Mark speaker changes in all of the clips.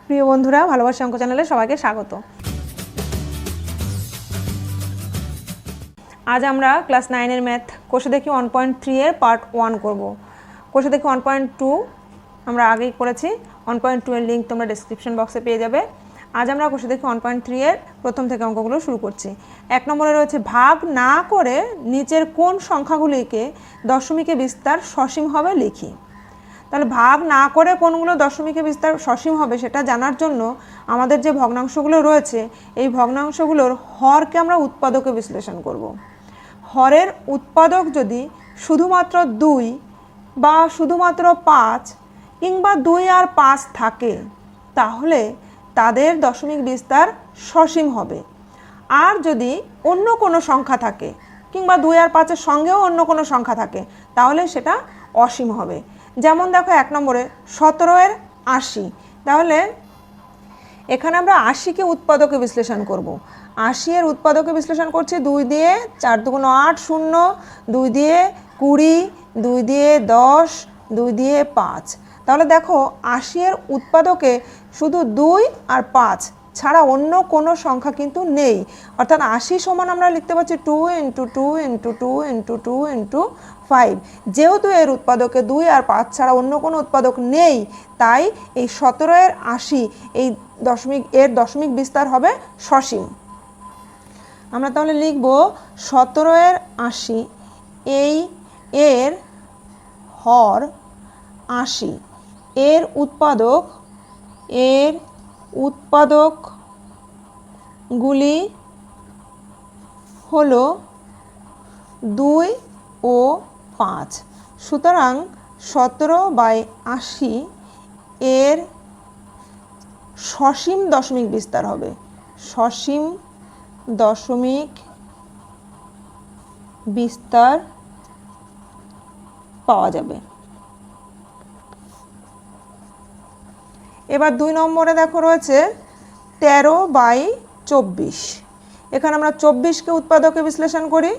Speaker 1: প্রিয় বন্ধুরা, ভালোবাসা অঙ্ক চ্যানেলে সবাইকে স্বাগত। আজ আমরা ক্লাস 9-এর ম্যাথ কোষে দেখি 1.3 এর পার্ট 1 করব। কোষে দেখি 1.2 আমরা আগেই করেছি। 1.2 এর লিঙ্ক তোমরা ডেসক্রিপশন বক্সে পেয়ে যাবে। আজ আমরা কোষে দেখি 1.3 এর প্রথম থেকে অঙ্কগুলো শুরু করছি। 1 নম্বরে রয়েছে ভাগ না করে নিচের কোন সংখ্যাগুলিকে দশমিকে বিস্তার সসীম হবে লিখি। তাহলে ভাগ না করে কোনগুলো দশমিকে বিস্তার সসীম হবে সেটা জানার জন্য আমাদের যে ভগ্নাংশগুলো রয়েছে এই ভগ্নাংশগুলোর হরকে আমরা উৎপাদকে বিশ্লেষণ করব। হরের উৎপাদক যদি শুধুমাত্র 2 বা শুধুমাত্র 5 কিংবা 2 আর 5 থাকে তাহলে তাদের দশমিক বিস্তার সসীম হবে। আর যদি অন্য কোনো সংখ্যা থাকে কিংবা 2 আর 5-এর সঙ্গেও অন্য কোনো সংখ্যা থাকে তাহলে সেটা অসীম হবে। যেমন দেখো 1 নম্বরে 17-এর 80, তাহলে এখানে আমরা 80-কে উৎপাদকে বিশ্লেষণ করব। 80-এর উৎপাদকে বিশ্লেষণ করছি 2 দিয়ে 4 2 8 0, 2 দিয়ে 20, 2 দিয়ে 10, 2 দিয়ে 5। তাহলে দেখো 80-এর উৎপাদকে শুধু 2 আর 5 ছাড়া অন্য কোনো সংখ্যা কিন্তু নেই। অর্থাৎ 80 সমান আমরা লিখতে পারছি 2 × 2 × 2 × 2 × 5। যেহেতু এর উৎপাদকে 2 আর 5 ছাড়া অন্য কোনো উৎপাদক নেই তাই এই 17-এর 80 এই এর দশমিক বিস্তার হবে সসীম। আমরা তাহলে লিখব 17-এর 80 এর হর 80, এর উৎপাদকগুলি হলো 2 ও 5। সুতরাং 17/80 এর সসীম দশমিক বিস্তার হবে। সসীম দশমিক বিস্তার পাওয়া যাবে। এবার 2 নম্বরে দেখো রয়েছে 13/24। এখানে আমরা 24-কে উৎপাদকে বিশ্লেষণ করি।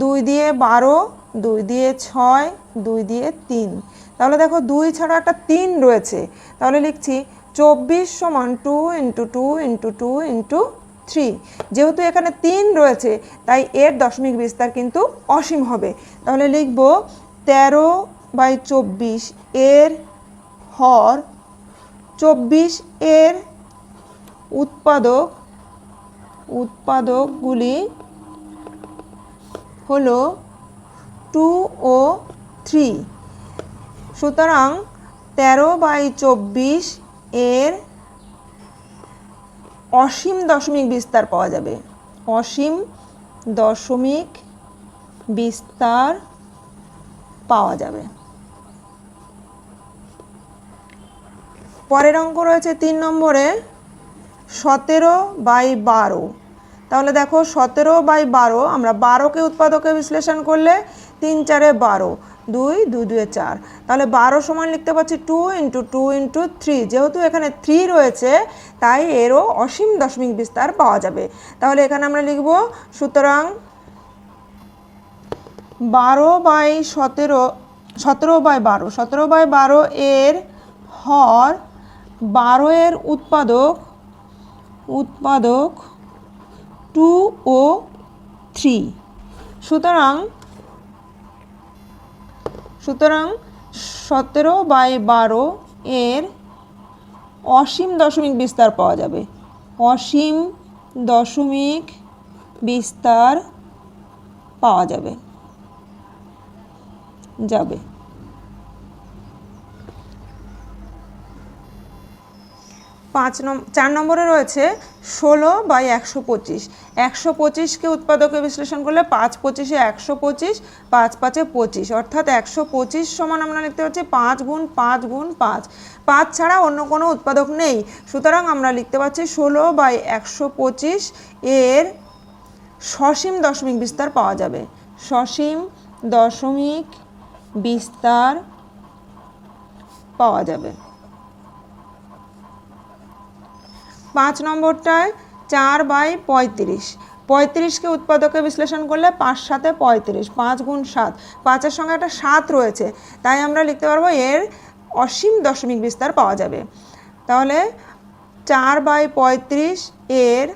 Speaker 1: 2 দিয়ে 12, 2 দিয়ে 6, 2 দিয়ে 3। তাহলে দেখো 2 ছাড়া একটা 3 রয়েছে, তাহলে লিখছি 24 সমান 2 × 2 × 2 × 3। যেহেতু এখানে 3 রয়েছে তাই এর দশমিক বিস্তার কিন্তু অসীম হবে। তাহলে লিখব 13/24 এর হর 24 এর উৎপাদকগুলি হলো 2 ও 3। সুতরাং 13/24 এর অসীম দশমিক বিস্তার পাওয়া যাবে। অসীম দশমিক বিস্তার পাওয়া যাবে। পরের অঙ্ক রয়েছে 3 নম্বরে 17/12। তাহলে দেখো 17/12 আমরা 12-কে উৎপাদকে বিশ্লেষণ করলে 3 4 12, 2 2 2 4। তাহলে 12 সমান লিখতে পারছি 2 × 2 × 3। যেহেতু এখানে 3 রয়েছে তাই এরও অসীম দশমিক বিস্তার পাওয়া যাবে। তাহলে এখানে আমরা লিখব সুতরাং 17/12 এর হর 12 এর উৎপাদক 2 ও 3। সুতরাং 17/12 এর অসীম দশমিক বিস্তার পাওয়া যাবে। অসীম দশমিক বিস্তার পাওয়া যাবে। 4 নম্বরে রয়েছে 16/125। 125-কে উৎপাদকে বিশ্লেষণ করলে 5 25-এ 125, 5 5-এ 25। অর্থাৎ 125 সমান আমরা লিখতে পারছি 5 × 5 × 5। 5 ছাড়া অন্য কোনো উৎপাদক নেই। সুতরাং আমরা লিখতে পারছি 16/125 এর সসীম দশমিক বিস্তার পাওয়া যাবে। সসীম দশমিক বিস্তার পাওয়া যাবে। 5 নম্বরটায় 4/35। 35-কে উৎপাদকে বিশ্লেষণ করলে 5 7-এ 35, 5 × 7। 5-এর সঙ্গে একটা 7 রয়েছে তাই আমরা লিখতে পারবো এর অসীম দশমিক বিস্তার পাওয়া যাবে। তাহলে 4/35 এর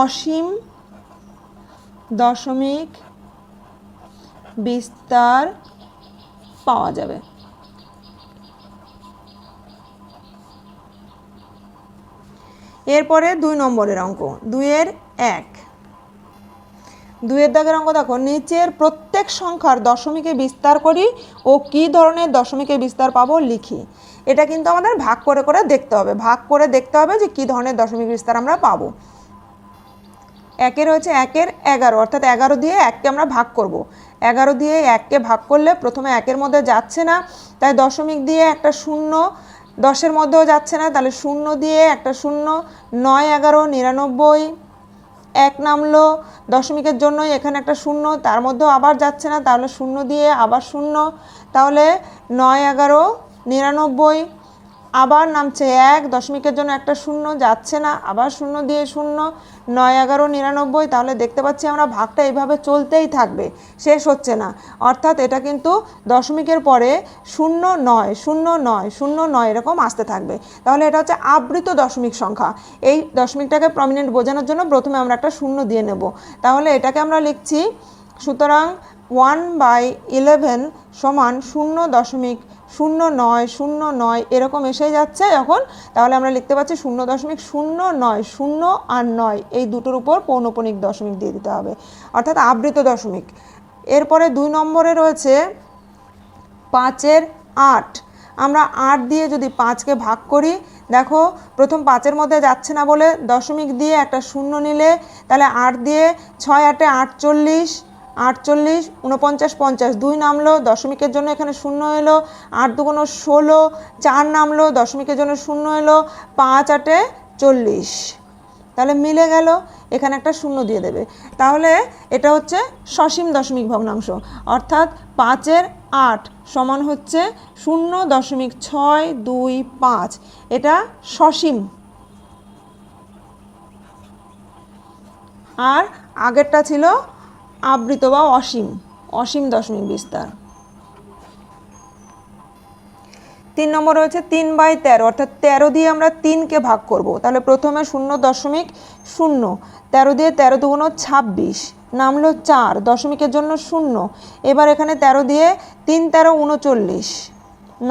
Speaker 1: অসীম দশমিক বিস্তার পাওয়া যাবে। এরপরে 2 নম্বরের অঙ্ক, 2-এর 1। 2-এর দাগের অঙ্ক দেখো, নিচের প্রত্যেক সংখ্যার দশমিকে বিস্তার করি ও কি ধরনের দশমিকে বিস্তার পাবো লিখি। এটা কিন্তু আমাদের ভাগ করে করে দেখতে হবে, ভাগ করে দেখতে হবে যে কি ধরনের দশমিক বিস্তার আমরা পাবো। 1-এর হচ্ছে 1-এর 11, অর্থাৎ 11 দিয়ে 1কে আমরা ভাগ করব। 11 দিয়ে 1কে ভাগ করলে প্রথমে 1-এর মধ্যে যাচ্ছে না, তাই দশমিক দিয়ে একটা 0, 10-এর মধ্যেও যাচ্ছে না, তাহলে 0 দিয়ে একটা 0, 9, 11, 99, 1 নামলো, দশমিকের জন্যই এখানে একটা 0, তার মধ্যেও আবার যাচ্ছে না, তাহলে 0 দিয়ে আবার 0, তাহলে 9, 11, 99, আবার নামছে 1, দশমিকের জন্য একটা 0 যাচ্ছে না, আবার 0 দিয়ে 0, 9, 11, 99, তাহলে দেখতে পাচ্ছি আমরা ভাগটা এইভাবে চলতেই থাকবে, শেষ হচ্ছে না। অর্থাৎ এটা কিন্তু দশমিকের পরে 0, 9, 0, 9, 0, 9 এরকম আসতে থাকবে। তাহলে এটা হচ্ছে আবৃত দশমিক সংখ্যা। এই দশমিকটাকে প্রমিনেন্ট বোঝানোর জন্য প্রথমে আমরা একটা 0 দিয়ে নেব। তাহলে এটাকে আমরা লিখছি, সুতরাং 1/11 সমান 0.0909 এরকম এসে যাচ্ছে যখন, তাহলে আমরা লিখতে পাচ্ছি 0.09, 0 আর 9 এই দুটোর উপর পৌনঃপুনিক দশমিক দিয়ে দিতে হবে, অর্থাৎ আবৃত দশমিক। এরপরে 2 নম্বরে রয়েছে 5-এর 8। আমরা 8 দিয়ে যদি 5কে ভাগ করি, দেখো প্রথম 5-এর মধ্যে যাচ্ছে না বলে দশমিক দিয়ে একটা 0 নিলে, তাহলে 8 দিয়ে 6, 8, 48, 48, 49, 50, 2 নামলো, দশমিকের জন্য এখানে 0 এলো, 8 2 16, 4 নামলো, দশমিকের জন্য 0 এলো, 5 8 40, তাহলে মিলে গেল, এখানে একটা 0 দিয়ে দেবে। তাহলে এটা হচ্ছে সসীম দশমিক ভগ্নাংশ, অর্থাৎ 5-এর 8 সমান হচ্ছে 0.625, এটা সসীম। আর আগেরটা ছিল আবৃত বা অসীম, অসীম দশমিক বিস্তার। 3 নম্বর রয়েছে 3/13, অর্থাৎ 13 দিয়ে আমরা 3কে ভাগ করব। তাহলে প্রথমে 0.0, 13 দিয়ে 13 2 26, নামলো 4, দশমিকের জন্য 0, এবার এখানে 13 দিয়ে 3 13 39,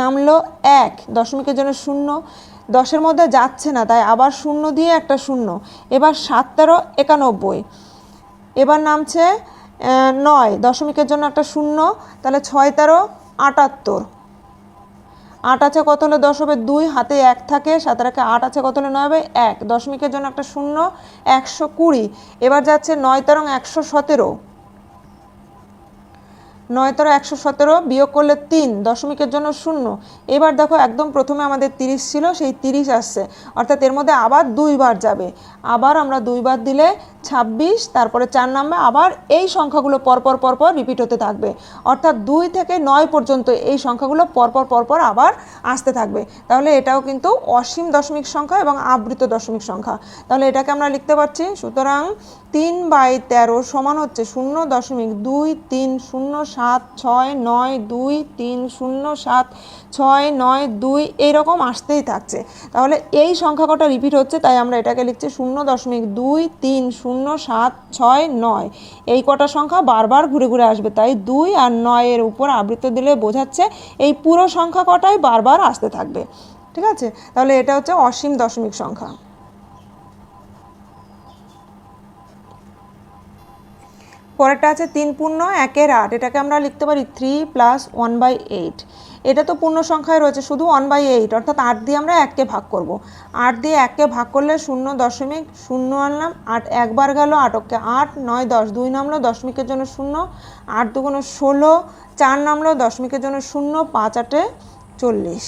Speaker 1: নামলো 1, দশমিকের জন্য 0, 10-এর মধ্যে যাচ্ছে না, তাই আবার 0 দিয়ে একটা 0, এবার 7 13 91, এবার নামছে 9, দশমিকের জন্য একটা 0, তাহলে 6 13 78, 8 আছে কত হলে 10 হবে 2, হাতে 1 থাকে, 7 রেখে 8 আছে কত হলে 9 হবে 1, দশমিকের জন্য একটা 0, 120, এবার যাচ্ছে 9 13 117, 9 13 117 বিয়োগ করলে 3, দশমিকের জন্য 0, এবার দেখো একদম প্রথমে আমাদের 30 ছিল, সেই 30 আসছে, অর্থাৎ এর মধ্যে আবার 2 বার যাবে, আবার আমরা 2 বার দিলে 26, তারপরে 4 নামবে, আবার এই সংখ্যাগুলো পরপর পরপর রিপিট হতে থাকবে, অর্থাৎ 2 থেকে 9 পর্যন্ত এই সংখ্যাগুলো পরপর পরপর আবার আসতে থাকবে। তাহলে এটাও কিন্তু অসীম দশমিক সংখ্যা এবং আবৃত দশমিক সংখ্যা। তাহলে এটাকে আমরা লিখতে পারছি, সুতরাং 3/13 সমান হচ্ছে 0.23769230769 এইরকম আসতেই থাকছে। তাহলে এই সংখ্যা কটা রিপিট হচ্ছে, তাই আমরা এটাকে লিখছি 0.23769, এই কটা সংখ্যা বারবার ঘুরে ঘুরে আসবে, তাই 2 আর 9 এর উপর আবৃত দিলে বোঝাচ্ছে এই পুরো সংখ্যা কটাই বারবার আসতে থাকবে। ঠিক আছে, তাহলে এটা হচ্ছে অসীম দশমিক সংখ্যা। পরেরটা আছে 3/1/8, এটাকে আমরা লিখতে পারি 3 + 1/8। এটা তো পূর্ণ সংখ্যায় রয়েছে, শুধু 1/8, অর্থাৎ 8 দিয়ে আমরা 1কে ভাগ করব। 8 দিয়ে 1কে ভাগ করলে 0.0 আনলাম, 8 একবার গেল, 8 কে 8, 9 10, 2 নামলো, দশমিকের জন্য 0, 8 2 16, 4 নামলো, দশমিকের জন্য 0, 5 8 40,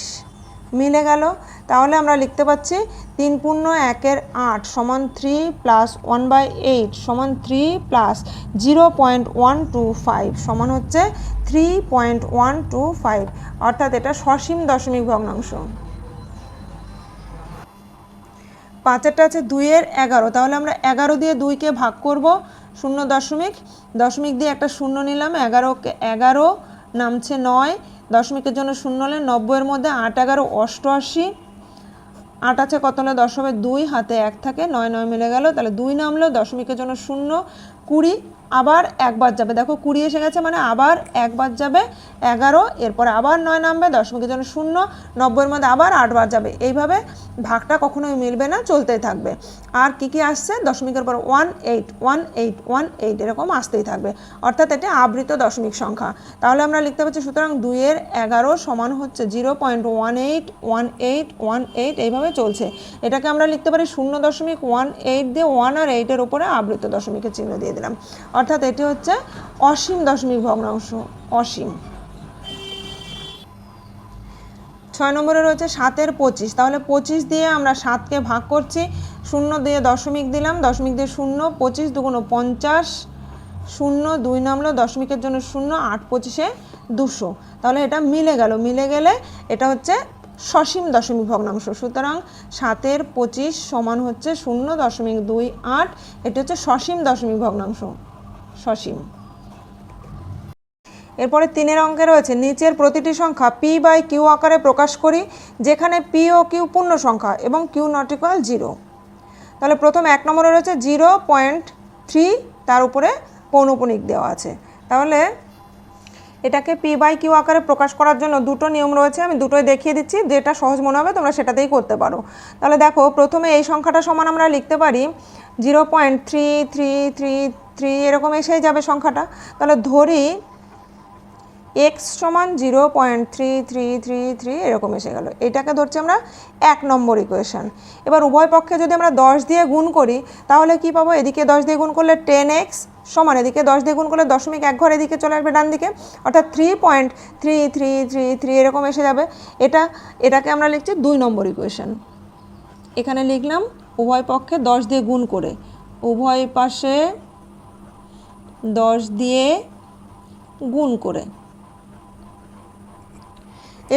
Speaker 1: মিলে গেল। তাহলে আমরা লিখতে পাচ্ছি 3/1/8 সমান 3 + 1/8 সমান 3 + 0.125 সমান হচ্ছে 3.125, অর্থাৎ এটা সসীম দশমিক ভগ্নাংশ। 5-এরটা আছে 2/11, তাহলে আমরা 11 দিয়ে 2কে ভাগ করব, 0 দশমিক দিয়ে একটা 0 নিলাম, 11 কে 11, নামছে 9, দশমিকের জন্য 0 হলে 90 এর মধ্যে 8 11 88, 8 আছে কত হলে 10 হবে 2, হাতে 1 থাকে, 9 9 মিলে গেল, তাহলে 2 নামলো, দশমিকের জন্য 0, 20, আবার একবার যাবে, দেখো 20 এসে গেছে মানে আবার একবার যাবে 11, এরপরে আবার 9 নামবে, দশমিকের জন্য 0, 90-এর মধ্যে আবার 8 বার যাবে, এইভাবে ভাগটা কখনোই মিলবে না, চলতেই থাকবে। আর কি কি আসছে, দশমিকের পর 1 8 1 8 1 8 এরকম আসতেই থাকবে, অর্থাৎ এটা আবৃত দশমিক সংখ্যা। তাহলে আমরা লিখতে পাচ্ছি সুতরাং 2-এর 11 সমান হচ্ছে 0.181818, এইভাবে চলছে। এটাকে আমরা লিখতে পারি 0.18 দিয়ে 1 আর 8-এর উপরে আবৃত দশমিকের চিহ্ন দিয়ে দিলাম, অর্থাৎ এটি হচ্ছে অসীম দশমিক ভগ্নাংশ, অসীম। 6 নম্বরে রয়েছে 7-এর 25, তাহলে 25 দিয়ে আমরা 7কে ভাগ করছি, 0 দিয়ে দশমিক দিলাম, দশমিক দিয়ে 0, 25 2 × 50, 0 2 নামলো, দশমিকের জন্য 0, 8 25-এ 200, তাহলে এটা মিলে গেল, মিলে গেলে এটা হচ্ছে সসীম দশমিক ভগ্নাংশ। সুতরাং 7-এর 25 সমান হচ্ছে 0.28, এটি হচ্ছে সসীম দশমিক ভগ্নাংশ, সসীম। এরপরে 3-এর অঙ্কে রয়েছে নিচের প্রতিটি সংখ্যা p/q আকারে প্রকাশ করি, যেখানে p ও q পূর্ণ সংখ্যা এবং q ≠ 0। তাহলে প্রথম 1 নম্বরে রয়েছে 0.3, তার উপরে পৌনঃপুনিক দেওয়া আছে। তাহলে এটাকে p/q আকারে প্রকাশ করার জন্য দুটো নিয়ম রয়েছে, আমি দুটোই দেখিয়ে দিচ্ছি, যেটা সহজ মনে হবে তোমরা সেটাতেই করতে পারো। তাহলে দেখো প্রথমে এই সংখ্যাটা সমান আমরা লিখতে পারি 0.3333 এরকম এসেই যাবে সংখ্যাটা। তাহলে ধরি x সমান 0.3333 এরকম এসে গেল, এটাকে ধরছি আমরা 1 নম্বর ইকুয়েশন। এবার উভয় পক্ষে যদি আমরা 10 দিয়ে গুণ করি তাহলে কি পাবো, এদিকে 10 দিয়ে গুণ করলে 10x সমান, এদিকে 10 দিয়ে গুণ করলে দশমিক 1 ঘর এদিকে চলে আসবে ডান দিকে, অর্থাৎ 3.3333 এরকম এসে যাবে। এটাকে আমরা লিখছি 2 নম্বর ইকুয়েশন। এখানে লিখলাম উভয় পক্ষে 10 দিয়ে গুণ করে, উভয় পাশে 10 দিয়ে গুণ করে।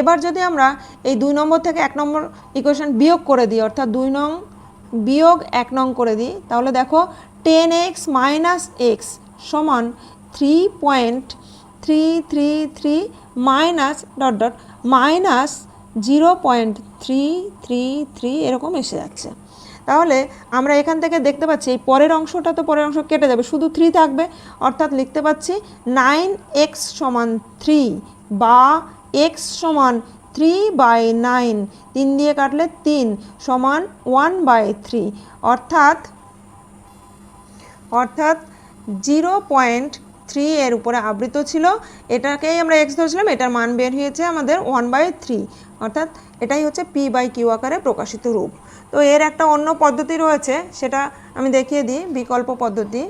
Speaker 1: এবার যদি আমরা এই 2 নম্বর থেকে 1 নম্বর ইকুয়েশন বিয়োগ করে দিই, অর্থাৎ 2 নং বিয়োগ 1 নং করে দিই, তাহলে দেখো 10x - x সমান 3.333 মাইনাস ডট ডট মাইনাস 0.333 এরকম এসে যাচ্ছে। তাহলে আমরা এখান থেকে দেখতে পাচ্ছি এই পরের অংশটা, তো পরের অংশ কেটে যাবে, শুধু 3 থাকবে, অর্থাৎ লিখতে পাচ্ছি 9x সমান 3 বা x সমান 3/9, 3 দিয়ে কাটলে 3 সমান 1/3, অর্থাৎ 0.3 এর উপরে আবৃত ছিল, এটাকেই আমরা x ধরেছিলাম, এটার মান বের হয়েছে আমাদের 1/3, অর্থাৎ এটাই হচ্ছে p/q আকারে প্রকাশিত রূপ। তো এর একটা অন্য পদ্ধতি রয়েছে, সেটা আমি দেখিয়ে দিই, বিকল্প পদ্ধতি।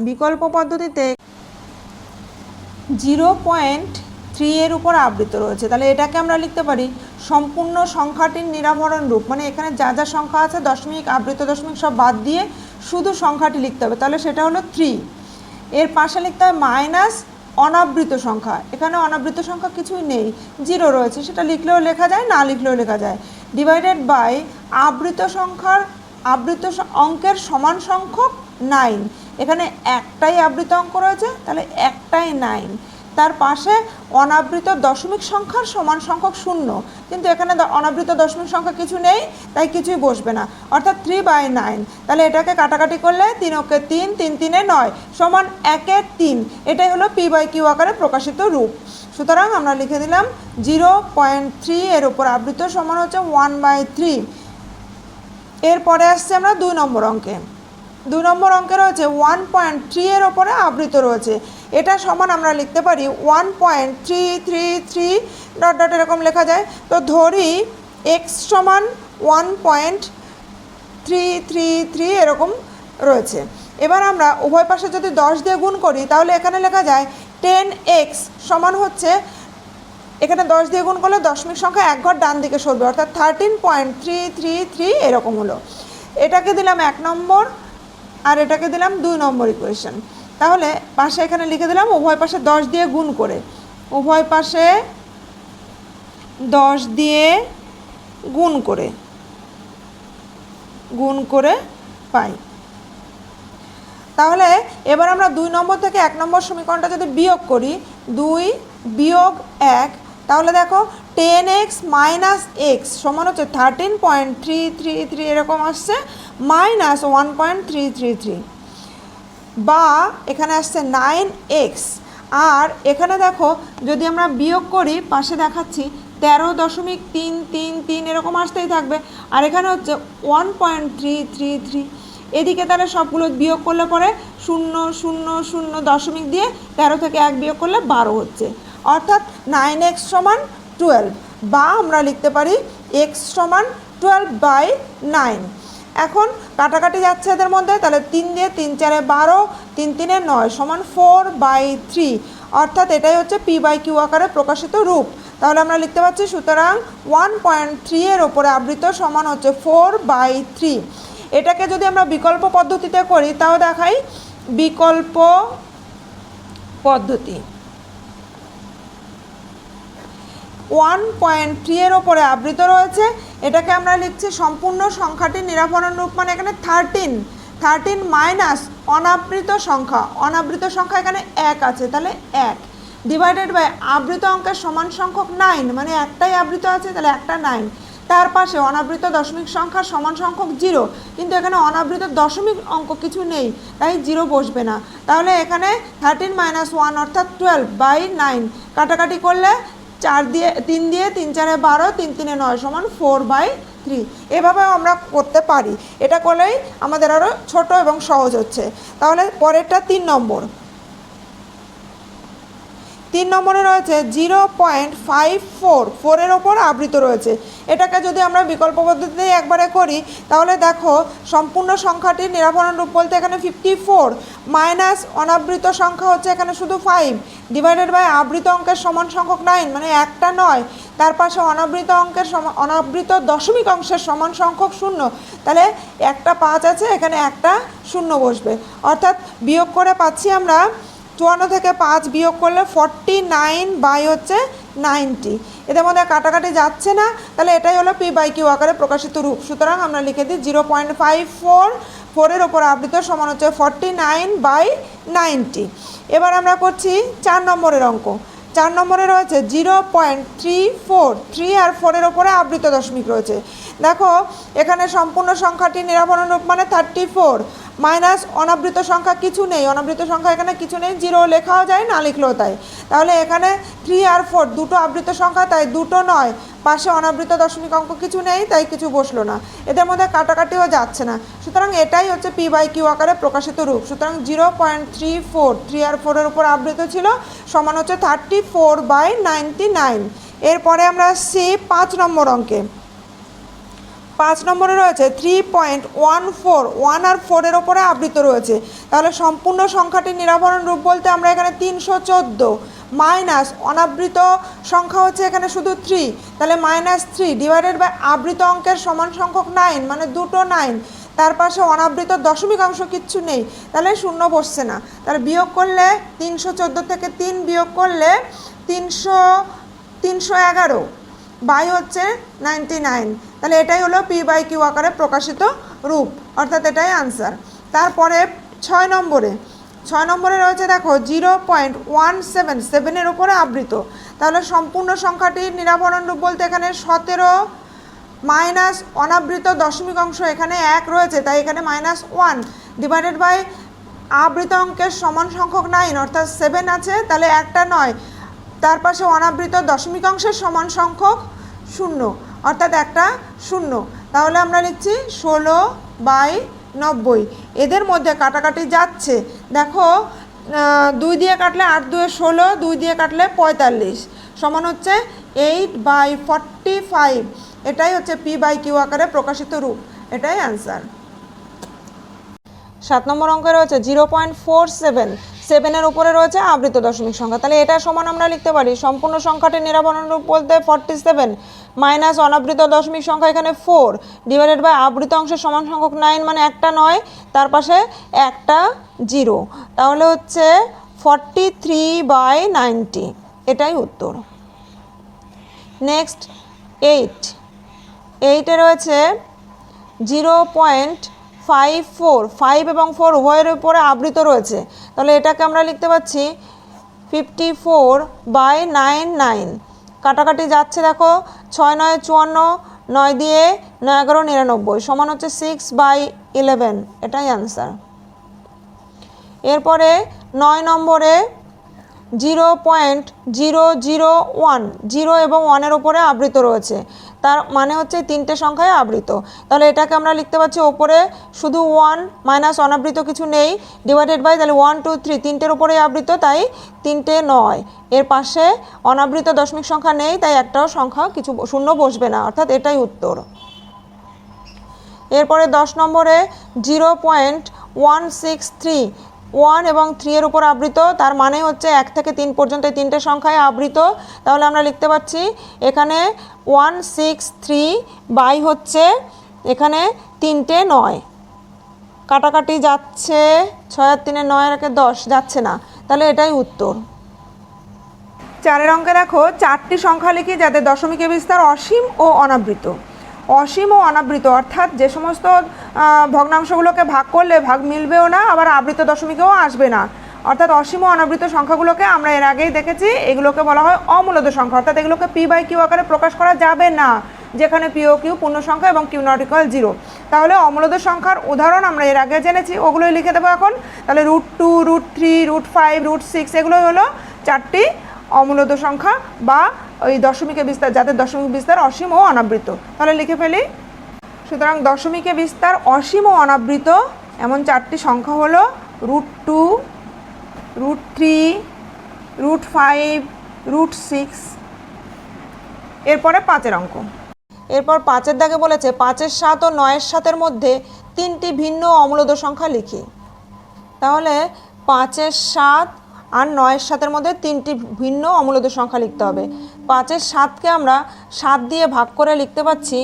Speaker 1: বিকল্প পদ্ধতিতে 0.3 এর উপর আবৃত রয়েছে, তাহলে এটাকে আমরা লিখতে পারি সম্পূর্ণ সংখ্যাটির নিরাভরণ রূপ, মানে এখানে যা যা সংখ্যা আছে দশমিক আবৃত দশমিক সব বাদ দিয়ে শুধু সংখ্যাটি লিখতে হবে, তাহলে সেটা হলো 3। এর পাশে লিখতে হবে মাইনাস অনাবৃত সংখ্যা, এখানে অনাবৃত সংখ্যা কিছুই নেই, 0 রয়েছে, সেটা লিখলেও লেখা যায়, না লিখলেও লেখা যায়, ডিভাইডেড বাই আবৃত অঙ্কের সমান সংখ্যক 9, এখানে একটাই আবৃত অঙ্ক রয়েছে, তাহলে একটাই 9, তার পাশে অনাবৃত দশমিক সংখ্যার সমান সংখ্যক 0, কিন্তু এখানে অনাবৃত দশমিক সংখ্যা কিছু নেই, তাই কিছুই বসবে না, অর্থাৎ 3/9। তাহলে এটাকে কাটাকাটি করলে 3 × 3 3 × 3 9 সমান 1/3, এটাই হলো p/q আকারে প্রকাশিত রূপ। সুতরাং আমরা লিখে দিলাম 0.3 এর উপর আবৃত সমান হচ্ছে 1/3। এরপরে আসছে আমরা 2 নম্বর অঙ্কে। 2 নম্বর অঙ্কে রয়েছে 1.3 এর ওপরে আবৃত রয়েছে, এটা সমান আমরা লিখতে পারি 1.333 ডট ডট এরকম লেখা যায়। তো ধরি x সমান 1.333 এরকম রয়েছে। এবার আমরা উভয় পাশে যদি 10 দিয়ে গুণ করি তাহলে এখানে লেখা যায় 10x সমান হচ্ছে, এখানে 10 দিয়ে গুণ করলে দশমিক সংখ্যা 1 ঘর ডান দিকে সরবে, অর্থাৎ 13.333 এরকম হলো। এটাকে দিলাম 1 নম্বর আর এটাকে দিলাম 2 নম্বর ইকুয়েশন। তাহলে পাশে এখানে লিখে দিলাম উভয় পাশে 10 দিয়ে গুণ করে, উভয় পাশে 10 দিয়ে গুণ করে পাই। তাহলে এবার আমরা 2 নম্বর থেকে 1 নম্বর সমীকরণটা যদি বিয়োগ করি, 2 বিয়োগ 1, তাহলে দেখো 10x মাইনাস এক্স সমান হচ্ছে 13.333 এরকম আসছে, মাইনাস 1.333, বা এখানে আসছে 9x। আর এখানে দেখো যদি আমরা বিয়োগ করি, পাশে দেখাচ্ছি 13.333 এরকম আসতেই থাকবে, আর এখানে হচ্ছে 1.333। এদিকে তাহলে সবগুলো বিয়োগ করলে পরে 0 0 0 দশমিক দিয়ে 13 থেকে 1 বিয়োগ করলে 12 হচ্ছে, অর্থাৎ 9x সমান 12, বা আমরা লিখতে পারি x সমান 12/9। এখন কাটাকাটি যাচ্ছে এদের মধ্যে, তাহলে 3 দিয়ে 3 4 12, 3 3 9 সমান 4/3, অর্থাৎ এটাই হচ্ছে p/q আকারে প্রকাশিত রূপ। তাহলে আমরা লিখতে পাচ্ছি সুতরাং 1.3 এর ওপরে আবৃত সমান হচ্ছে 4/3। এটাকে যদি আমরা বিকল্প পদ্ধতিতে করি, তাও দেখাই বিকল্প পদ্ধতি। 1.3 এর ওপরে আবৃত রয়েছে, এটাকে আমরা লিখছি সম্পূর্ণ সংখ্যাটির নিরাভরণ রূপ, মানে এখানে 13 মাইনাস অনাবৃত সংখ্যা, অনাবৃত সংখ্যা এখানে 1 আছে, তাহলে 1 ডিভাইডেড বাই আবৃত অঙ্কের সমান সংখ্যক 9, মানে একটাই আবৃত আছে, তাহলে একটা 9, তার পাশে অনাবৃত দশমিক সংখ্যার সমান সংখ্যক 0, কিন্তু এখানে অনাবৃত দশমিক অঙ্ক কিছু নেই, তাই 0 বসবে না। তাহলে এখানে 13 মাইনাস 1 অর্থাৎ 12/9, কাটাকাটি করলে 3 দিয়ে 3 4 12, 3 3 9 সমান 4/3। এভাবেও আমরা করতে পারি, এটা করলেই আমাদের আরও ছোট এবং সহজ হচ্ছে। তাহলে পরেরটা 3 নম্বর। 3 নম্বরে রয়েছে 0.544 এর ওপর আবৃত রয়েছে। এটাকে যদি আমরা বিকল্প পদ্ধতিতে একবারে করি, তাহলে দেখো সম্পূর্ণ সংখ্যাটির নিরাভরণ রূপ বলতে এখানে 54 মাইনাস অনাবৃত সংখ্যা হচ্ছে এখানে শুধু 5 ডিভাইডেড বাই আবৃত অঙ্কের সমান সংখ্যক 9, মানে একটা 9, তার পাশে অনাবৃত অঙ্কের অনাবৃত দশমিক অংশের সমান সংখ্যক 0, তাহলে একটা 5 আছে, এখানে একটা 0 বসবে, অর্থাৎ বিয়োগ করে পাচ্ছি আমরা 54 থেকে 5 বিয়োগ করলে 49/90। এদের মধ্যে কাটাকাটি যাচ্ছে না, তাহলে এটাই হলো p/q আকারে প্রকাশিত রূপ। সুতরাং আমরা লিখে দিই 0.544 এর ওপর আবৃত সমান হচ্ছে 49/90। এবার আমরা করছি 4 নম্বরের অঙ্ক। 4 নম্বরে রয়েছে 0.343 আর 4 এর ওপরে আবৃত দশমিক রয়েছে। দেখো এখানে সম্পূর্ণ সংখ্যাটি নিরাভরণ রূপ মানে 34 মাইনাস অনাবৃত সংখ্যা কিছু নেই, অনাবৃত সংখ্যা এখানে কিছু নেই, 0 লেখাও যায় না লিখলেও তাই। তাহলে এখানে 3 আর 4 দুটো আবৃত সংখ্যা, তাই দুটো নয়, পাশে অনাবৃত দশমিক অঙ্ক কিছু নেই, তাই কিছু বসলো না, এদের মধ্যে কাটাকাটিও যাচ্ছে না। সুতরাং এটাই হচ্ছে p/q আকারে প্রকাশিত রূপ। সুতরাং 0.34 3 আর 4 এর উপর আবৃত ছিল সমান হচ্ছে 34/99। এরপরে আমরা আসছি 5 নম্বর অঙ্কে। 5 নম্বরে রয়েছে 3.14 1 আর 4 এর ওপরে আবৃত রয়েছে। তাহলে সম্পূর্ণ সংখ্যাটির নিরাভরণ রূপ বলতে আমরা এখানে 314 মাইনাস অনাবৃত সংখ্যা হচ্ছে এখানে শুধু 3, তাহলে -3 ডিভাইডেড বাই আবৃত অঙ্কের সমান সংখ্যক 9, মানে দুটো 9, তার পাশে অনাবৃত দশমিক অংশ কিচ্ছু নেই, তাহলে 0 বসছে না। তাহলে বিয়োগ করলে 314 থেকে 3 বিয়োগ করলে 311 বাই হচ্ছে 99, তাহলে এটাই হলো p/q আকারে প্রকাশিত রূপ, অর্থাৎ এটাই আনসার। তারপরে 6 নম্বরে রয়েছে দেখো 0.177 এর উপরে আবৃত। তাহলে সম্পূর্ণ সংখ্যাটির নিরাভরণ রূপ বলতে এখানে 17 মাইনাস অনাবৃত দশমিক অংশ এখানে 1 রয়েছে, তাই এখানে -1 ডিভাইডেড বাই আবৃত অঙ্কের সমান সংখ্যক 9, অর্থাৎ 7 আছে, তাহলে একটা 9, তার পাশে অনাবৃত দশমিক অংশের সমান সংখ্যক 0, অর্থাৎ একটা 0। তাহলে আমরা লিখছি 16/90। এদের মধ্যে কাটাকাটি যাচ্ছে, দেখো 2 দিয়ে কাটলে 8 2 16, 2 দিয়ে কাটলে 45 সমান হচ্ছে 8/45। এটাই হচ্ছে p/q আকারে প্রকাশিত রূপ, এটাই অ্যান্সার। 7 নম্বর অঙ্কে রয়েছে 0.477 এর উপরে রয়েছে আবৃত দশমিক সংখ্যা। তাহলে এটা সমান আমরা লিখতে পারি সম্পূর্ণ সংখ্যাটির নিরাভরণ রূপ বলতে 47 মাইনাস অনাবৃত দশমিক সংখ্যা এখানে 4 ডিভাইডেড বাই আবৃত অংশের সমান সংখ্যক 9, মানে একটা 9, তার পাশে একটা 0, তাহলে হচ্ছে 43/90, এটাই উত্তর। নেক্সট 8 রয়েছে 0.54 5 এবং 4 উভয়ের উপরে আবৃত রয়েছে। তাহলে এটাকে আমরা লিখতে পাচ্ছি 54/9 কাটাকাটি যাচ্ছে, দেখো 6 9 54, 9 দিয়ে 9 11 99 সমান হচ্ছে 6/11, এটাই অ্যান্সার। এরপরে 9 নম্বরে 0.001 0 এবং 1-এর ওপরে আবৃত রয়েছে, তার মানে হচ্ছে তিনটে সংখ্যায় আবৃত। তাহলে এটাকে আমরা লিখতে পাচ্ছি ওপরে শুধু 1 মাইনাস অনাবৃত কিছু নেই, ডিভাইডেড বাই, তাহলে 1 2 3 তিনটের ওপরেই আবৃত, তাই 3টে 9। এর পাশে অনাবৃত দশমিক সংখ্যা নেই, তাই একটাও সংখ্যা কিছু শূন্য বসবে না, অর্থাৎ এটাই উত্তর। এরপরে 10 নম্বরে 0.163 1 এবং 3 এর উপর আবৃত, তার মানে হচ্ছে 1 থেকে 3 পর্যন্ত এই তিনটে সংখ্যায় আবৃত। তাহলে আমরা লিখতে পাচ্ছি এখানে 163 বাই হচ্ছে এখানে 3টে 9, কাটাকাটি যাচ্ছে 6 আর 3 9 আর 10 যাচ্ছে না, তাহলে এটাই উত্তর। 4-এর অঙ্কে দেখো 4টি সংখ্যা লিখি যাদের দশমিকের বিস্তার অসীম ও অনাবৃত। অসীম ও অনাবৃত অর্থাৎ যে সমস্ত ভগ্নাংশগুলোকে ভাগ করলে ভাগ মিলবেও না, আবার আবৃত দশমিকেও আসবে না, অর্থাৎ অসীম ও অনাবৃত সংখ্যাগুলোকে আমরা এর আগেই দেখেছি, এগুলোকে বলা হয় অমূলদ সংখ্যা, অর্থাৎ এগুলোকে p/q আকারে প্রকাশ করা যাবে না, যেখানে p ও q পূর্ণ সংখ্যা এবং q ≠ 0। তাহলে অমূলদ সংখ্যার উদাহরণ আমরা এর আগে জেনেছি, ওগুলোই লিখে দেবো এখন। তাহলে √2 √3 √5 √6 এগুলোই হলো 4টি অমূলদ সংখ্যা বা ওই দশমিকের বিস্তার যাদের দশমিক বিস্তার অসীম ও অনাবৃত। তাহলে লিখে ফেলি। সুতরাং দশমিকের বিস্তার অসীম ও অনাবৃত এমন 4টি সংখ্যা হলো √2 √3 √5 √6। এরপরে 5-এর অঙ্ক। এরপর 5-এর দাগে বলেছে 5-এর 7 ও 9-এর 7-এর মধ্যে 3টি ভিন্ন অমূলদ সংখ্যা লিখি। তাহলে 5-এর 7 আর 9-এর 7-এর মধ্যে 3টি ভিন্ন অমূলদ সংখ্যা লিখতে হবে। 5-এর 7কে আমরা 7 দিয়ে ভাগ করে লিখতে পাচ্ছি,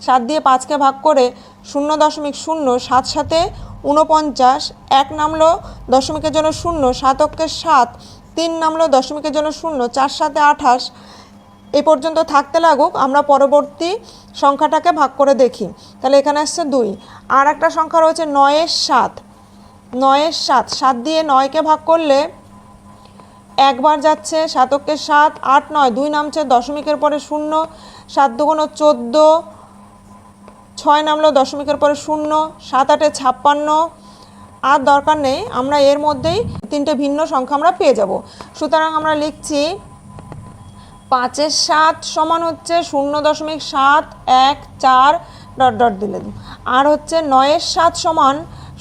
Speaker 1: 7 দিয়ে 5কে ভাগ করে 0.0, 7 সাথে 49, 1 নামলো দশমিকের জন্য 0, 7 অক্ষে 7, 3 নামলো দশমিকের জন্য 0, 4 সাথে 28 এই পর্যন্ত থাকতে লাগুক, আমরা পরবর্তী সংখ্যাটাকে ভাগ করে দেখি। তাহলে এখানে আসছে 2। আর একটা সংখ্যা রয়েছে 9-এর 7, 9-এর 7, 7 দিয়ে 9কে ভাগ করলে একবার যাচ্ছে, 7 অক্ষে 7, 8 9, 2 নামছে দশমিকের পরে 0, 7 2 14, 6 নামলো দশমিকের পরে 0, 7 8 56। আর দরকার নেই, আমরা এর মধ্যেই 3টে ভিন্ন সংখ্যা আমরা পেয়ে যাব। সুতরাং আমরা লিখছি 5-এর 7 সমান হচ্ছে 0.714 ডট ডট দিলেন, আর হচ্ছে 9-এর 7 সমান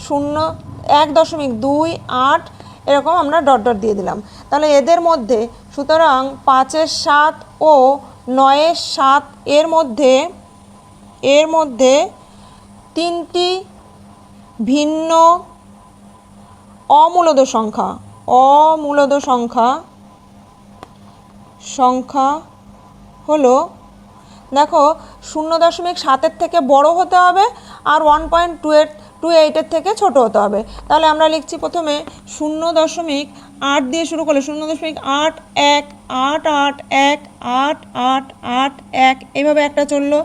Speaker 1: 1.28 এরকম আমরা ডট ডট দিয়ে দিলাম। তাহলে এদের মধ্যে, সুতরাং 5-এর 7 ও 9-এর 7 এর মধ্যে 3টি ভিন্ন অমূলদ সংখ্যা হলো, দেখো 0.7-এর থেকে বড় হতে হবে আর 1.28-এর থেকে ছোট হতে হবে। তাহলে আমরা লিখছি প্রথমে 0.8 দিয়ে শুরু করলে 0.8188881 এইভাবে একটা চললো।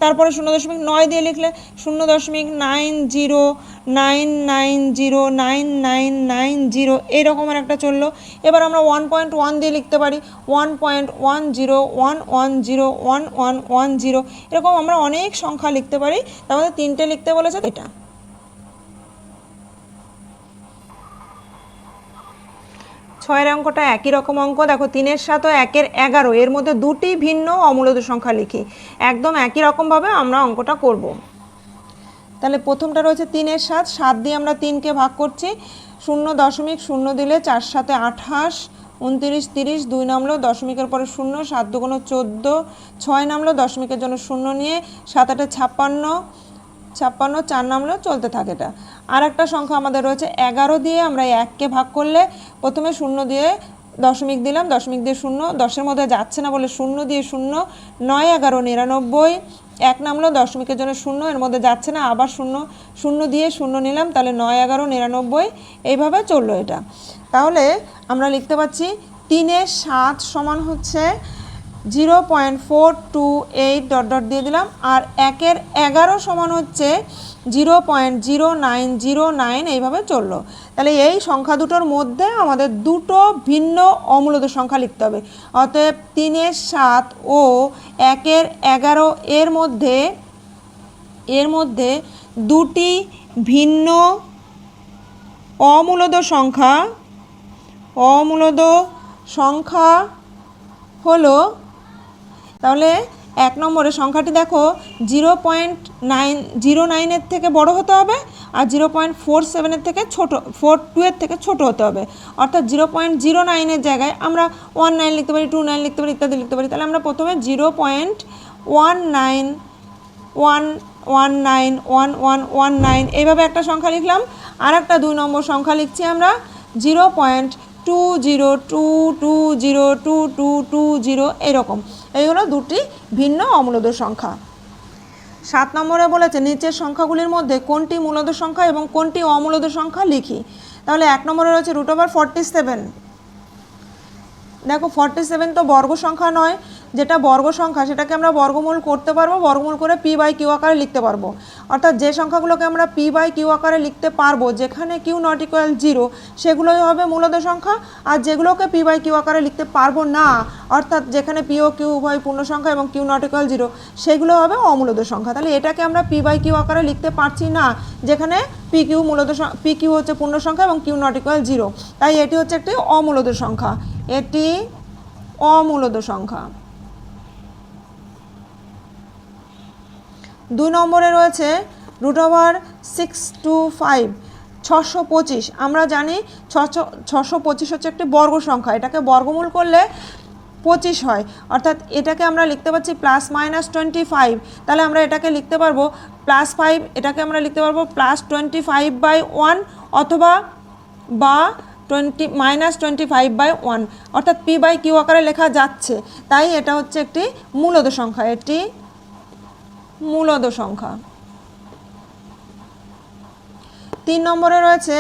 Speaker 1: তারপরে 0.9 দিয়ে লিখলে 0.909909990 এইরকমের একটা চললো। এবার আমরা 1.1 দিয়ে লিখতে পারি 1.1011011110 এরকম আমরা অনেক সংখ্যা লিখতে পারি। তার মধ্যে 3টে লিখতে বলেছে এটা। ছয়ের অঙ্কটা একই রকম অঙ্ক, দেখো 3-এর 7 ও 1-এর 11 এর মধ্যে 2টি ভিন্ন অমূলদ সংখ্যা লিখি। একদম একই রকমভাবে আমরা অঙ্কটা করব। তাহলে প্রথমটা রয়েছে 3-এর 7, 7 দিয়ে আমরা 3কে ভাগ করছি, 0.0 দিলে 4 7 28, 29 30, 2 নামলো দশমিকের পরে 0, 7 2 14, 6 নামলো দশমিকের জন্য 0 নিয়ে, 7 8 56, 4 নামলো, চলতে থাকে এটা। আর একটা সংখ্যা আমাদের রয়েছে 11 দিয়ে আমরা 1কে ভাগ করলে প্রথমে 0 দিয়ে দশমিক দিলাম, দশমিক দিয়ে 0, 10-এর মধ্যে যাচ্ছে না বলে 0 দিয়ে 0, 9 11 99, 1 নামলো দশমিকের জন্য 0, এর মধ্যে যাচ্ছে না, আবার 0 দিয়ে 0 নিলাম, তাহলে 9 11 99 এইভাবে চললো এটা। তাহলে আমরা লিখতে পাচ্ছি 3-এর 7 সমান হচ্ছে 0.428 ডট ডট দিয়ে দিলাম। আর 1-এর 11 সমান হচ্ছে 0.0909, এইভাবে চললো। তাহলে এই সংখ্যা দুটোর মধ্যে আমাদের দুটো ভিন্ন অমূলদ সংখ্যা লিখতে হবে। অতএব 3-এর 7 ও 1-এর 11 এর মধ্যে দুটি ভিন্ন অমূলদ সংখ্যা হলো, তাহলে 1 নম্বরের সংখ্যাটি দেখো 0.909 থেকে বড় হতে হবে, আর 0.47 থেকে ছোটো, 42 থেকে ছোটো হতে হবে। অর্থাৎ 0.09 জায়গায় আমরা 19 লিখতে পারি, 29 লিখতে পারি, ইত্যাদি লিখতে পারি। তাহলে আমরা প্রথমে 0.19111119 এইভাবে একটা সংখ্যা লিখলাম। আর একটা 2 নম্বর সংখ্যা লিখছি আমরা 0.20222220 এরকম। এই হলো দুটি ভিন্ন অমূলদ সংখ্যা। 7 নম্বরে বলেছে নিচের সংখ্যাগুলির মধ্যে কোনটি মূলদ সংখ্যা এবং কোনটি অমূলদ সংখ্যা লিখি। তাহলে 1 নম্বরে রয়েছে √47। দেখো 47 তো বর্গ সংখ্যা নয়, যেটা বর্গ সংখ্যা সেটাকে আমরা বর্গমূল করতে পারবো, বর্গমূল করে p/q আকারে লিখতে পারবো। অর্থাৎ যে সংখ্যাগুলোকে আমরা p/q আকারে লিখতে পারবো, যেখানে q ≠ 0, সেগুলোই হবে মূলদ সংখ্যা। আর যেগুলোকে p/q আকারে লিখতে পারবো না, অর্থাৎ যেখানে p ও q উভয় পূর্ণ সংখ্যা এবং q ≠ 0, সেগুলো হবে অমূলদ সংখ্যা। তাহলে এটাকে আমরা p/q আকারে লিখতে পারছি না, যেখানে pq হচ্ছে পূর্ণ সংখ্যা এবং q ≠ 0। তাই এটি হচ্ছে একটি অমূলদ সংখ্যা, এটি অমূলদ সংখ্যা। 2 নম্বরে রয়েছে √625 625। আমরা জানি 625 হচ্ছে একটি বর্গ সংখ্যা, এটাকে বর্গমূল করলে 25 হয়। অর্থাৎ এটাকে আমরা লিখতে পারছি +-25। তাহলে আমরা এটাকে লিখতে পারবো +5, এটাকে আমরা লিখতে পারবো +25/1 অথবা -25/1, অর্থাৎ p/q আকারে লেখা যাচ্ছে। তাই এটা হচ্ছে একটি মূলদ সংখ্যা, এটি মূলদ সংখ্যা। 3 নম্বরে রয়েছে